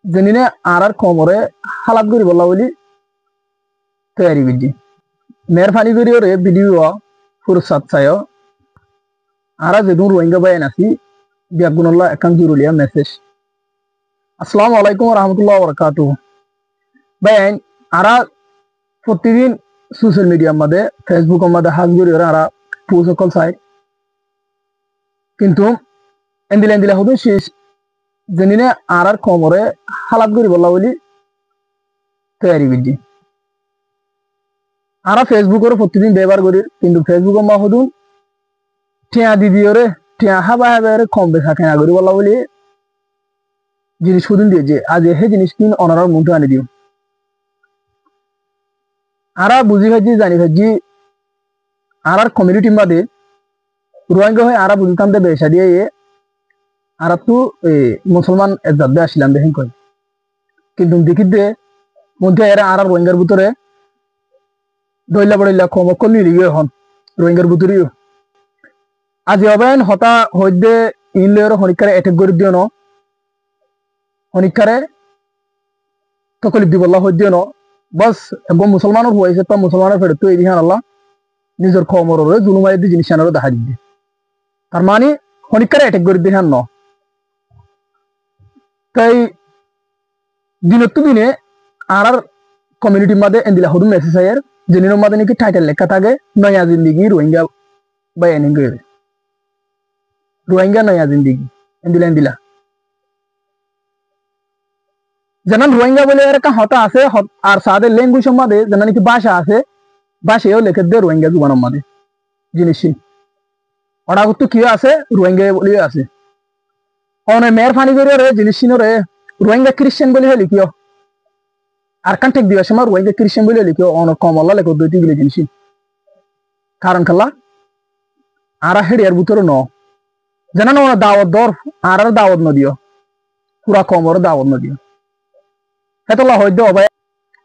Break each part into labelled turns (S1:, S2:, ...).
S1: যেনিনে আর কমরে হালাত করি বললা বলি তৈরি করছি মেহরবানি করি ওরে ভিডিও ফুরসাদ চায় আর যেদিন রোহিঙ্গা বাইন আছি বিয়াগুনুল্লাহ একান জরুরিয়া মেসেজ আসসালামু আলাইকুম রহমতুল্লাহ বরকাতু বাইন আর প্রতিদিন সোশ্যাল মিডিয়ার মধ্যে ফেসবুকের মধ্যে হাত জড়ি ওরা আর পোস্ট সকল চাই কিন্তু এন্দিলা এন্দিলা হতো শেষ যেনিনে আর কমরে হালাত করি বললা বলি তৈরি করছি আর ফেসবুকের প্রতিদিন ব্যবহার করি কিন্তু ফেসবুকের মা হদুন টিয়া দিদি ওরে টিয়া হাবা হাবে কম বেশা কেনা করি বললা বলি জিনিস সুদিন দিয়ে যে আজ হে জিনিস কিন অনারার মধ্যে আনি দিও আর বুঝি ভাজি জানি ভাজি আর কমিউনিটির মধ্যে রোহিঙ্গা হয়ে আর বুঝতাম দে বেশা দিয়ে আর তো মুসলমান জাদ্দে আসলাম দেখেন কই কিন্তু দেখিতে মধ্যে এরা আর রোহিঙ্গার ভিতরে দইলা বড়ইলা কম কলি লিগে হন রোহিঙ্গার ভিতরেও আজ হবেন হতা হইদে ইনলের হনিকারে অ্যাটাক করে দিও ন হনিকারে তকলিফ দিবল্লা হইদিও ন বস একদম মুসলমানের হয়েছে তো মুসলমানের ফেরত তো এদিহান আল্লাহ নিজের খমর জুলুমাই দি জিনিস আনারও দেখা দিবে তার মানে হনিকারে অ্যাটাক করে দিহান ন তাই দিনের তো দিনে আর কমিউনিটির মধ্যে এন্দিলা হরুন মেসেজ আয়ের যেনির মধ্যে নাকি টাইটেল লেখা থাকে নয়া জিন্দিগি রোহিঙ্গা বা এনে গেলে রোহিঙ্গা নয়া জিন্দিগি এন্দিলা এন্দিলা যেমন রোহিঙ্গা বলে একটা হতা আছে আর সাদের ল্যাঙ্গুয়েজের মধ্যে যেন নাকি ভাষা আছে ভাষায়ও লেখে দেয় রোহিঙ্গা জুবানের মধ্যে জিনিস ওরা তো কি আছে রোহিঙ্গা বলিও আছে অনেক মেহরবানি করে রে জিনিস রে রোহিঙ্গা খ্রিস্টান বলে লিখিও আর কান্টেক দিবার সময় রোহিঙ্গা খ্রিস্টান বলে লিখিও অনেক কম আল্লাহ লেখো দুই তিনগুলি জিনিস কারণ খেলা আর হেডিয়ার ভিতরে ন যেন দাওয়াত দর আর দাওয়াত নদিও পুরা কমর দাওয়াত নদিও হেতলা হয়তো ভাই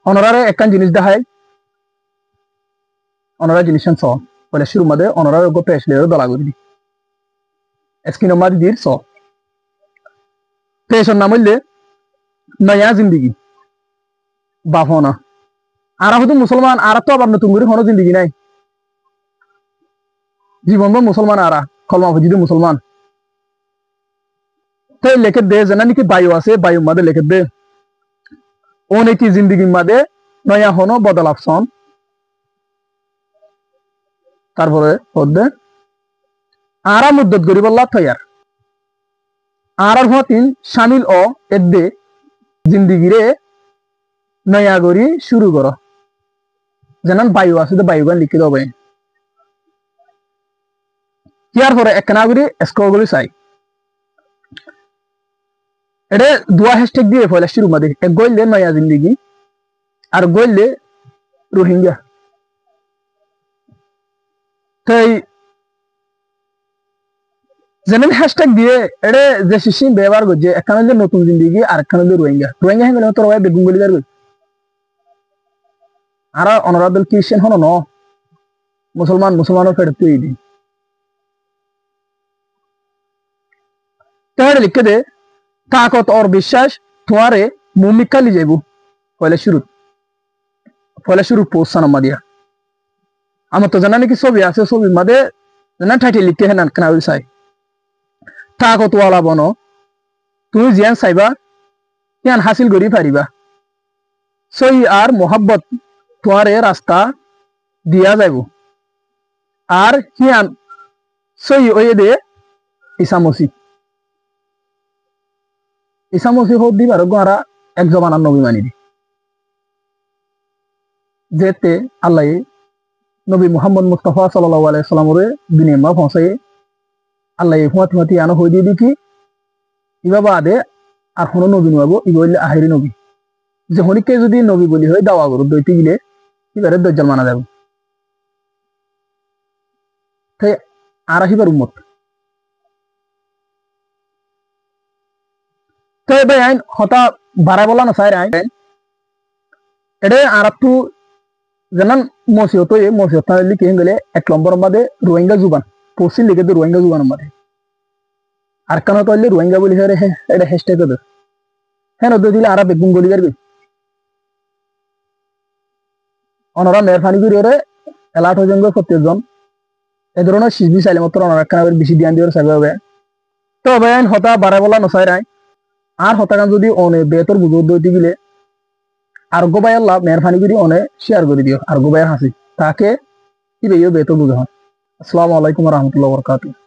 S1: অনরারে একখান জিনিস দেখায় অনরা জিনিস চ বলে শুরু মধ্যে অনরার পেশলে দলা করে দি স্ক্রিনের মাঝে দির চ পেশর নাম হইলে নয়া জিন্দিগি বাফনা আর হয়তো মুসলমান আর তো আবার নতুন করে কোনো জিন্দিগি নাই জীবন মুসলমান আর কলমা ভজিদ মুসলমান তাই লেখে দে যেন নাকি বায়ু আছে বায়ুর মাঝে লেখে দে অনেকই জিন্দিগির মাঝে নয়া হনো বদল অপশন তারপরে হদ্দে আরা মুদ্দত গরিব আল্লাহ তৈয়ার আর হতিন শামিল ও এদ্দে জিন্দিগিরে নয়া গরি শুরু কর যেন বায়ু আছে তো বায়ু গান লিখে দেবে ইয়ার পরে একখানা করি স্কোরগুলি চাই এটা দুয়া হ্যাশট্যাগ দিয়ে ফলে শুরু মাদে এক গইলে নয়া জিন্দিগি আর গইলে রোহিঙ্গা তাই যেমন হ্যাশট্যাগ দিয়ে এটা যে শিশি ব্যবহার করছে একখানে যে নতুন জিন্দিগি আর একখানে যে রোহিঙ্গা রোহিঙ্গা হয়ে গেলে তোর ভাই বেগুন গলি যাবে আর অনারাদল খ্রিস্টান হন ন মুসলমান মুসলমানের ফেরত তৈরি দিই তাহলে লিখে দে তাকত और বিশ্বাস তোমারে মুমিকা লি যাইব পয়লা শুরু পোস্ট নামা দিয়া আমার তো জানা নাকি ছবি আছে ছবির মধ্যে জানা টাইটেল লিখতে হেন কেনা চাই তাকত ওয়ালা বনো তুমি জিয়ান চাইবা ইয়ান হাসিল করি পারিবা সই আর মোহাব্বত তোমারে রাস্তা দিয়া যাইব আর হিয়ান সই ওয়ে দে ইসামসি হোক দিবার গোয়ারা এক জমানার নবী মানি দি যেতে আল্লাহ নবী মুহাম্মদ মুস্তাফা সাল্লাল্লাহু আলাইহি সাল্লামরে দুনিয়া মা পৌঁছায় আল্লাহ হুয়াতি আনো হই দিয়ে কি ইবা বাদে আর কোনো নবী নবো ইবইলে আখিরি নবী যে হনিকে যদি নবী বলি হয় দাওয়া করো দইতে গিলে এবারে দজ্জাল মানা যাবে তাই আর আহিবার উম্মত তো ভাই আইন হতা বাড়া বলা না চাই আইন এটা আর একটু যেমন মসিহত লিখে গেলে এক নম্বর মধ্যে রোহিঙ্গা জুবান পশ্চিম লিখে তো রোহিঙ্গা জুবানের মধ্যে আর কেন তো রোহিঙ্গা বলি এটা হ্যাশট্যাগ হ্যাঁ দিলে আর বেগুন গলি যাবে অনরা মেহরবানি করে ওরে এলার্ট হয়ে যাবে প্রত্যেকজন এ ধরনের শিশবি চাইলে মাত্র অনার একখানা বেশি ধ্যান দিয়ে চাইবে হবে তো ভাই আইন হতা বাড়াই বলা নসাই রাই আর হতাকান যদি অনে বেতর বুঝো দইতে গেলে আর গোবাই আল্লাহ মেহরবানি করে অনে শেয়ার করে দিও আর গোবাই হাসি তাকে কি বেতর বুঝো হয় আসসালামু আলাইকুম রহমতুল্লাহ বরকাতুহ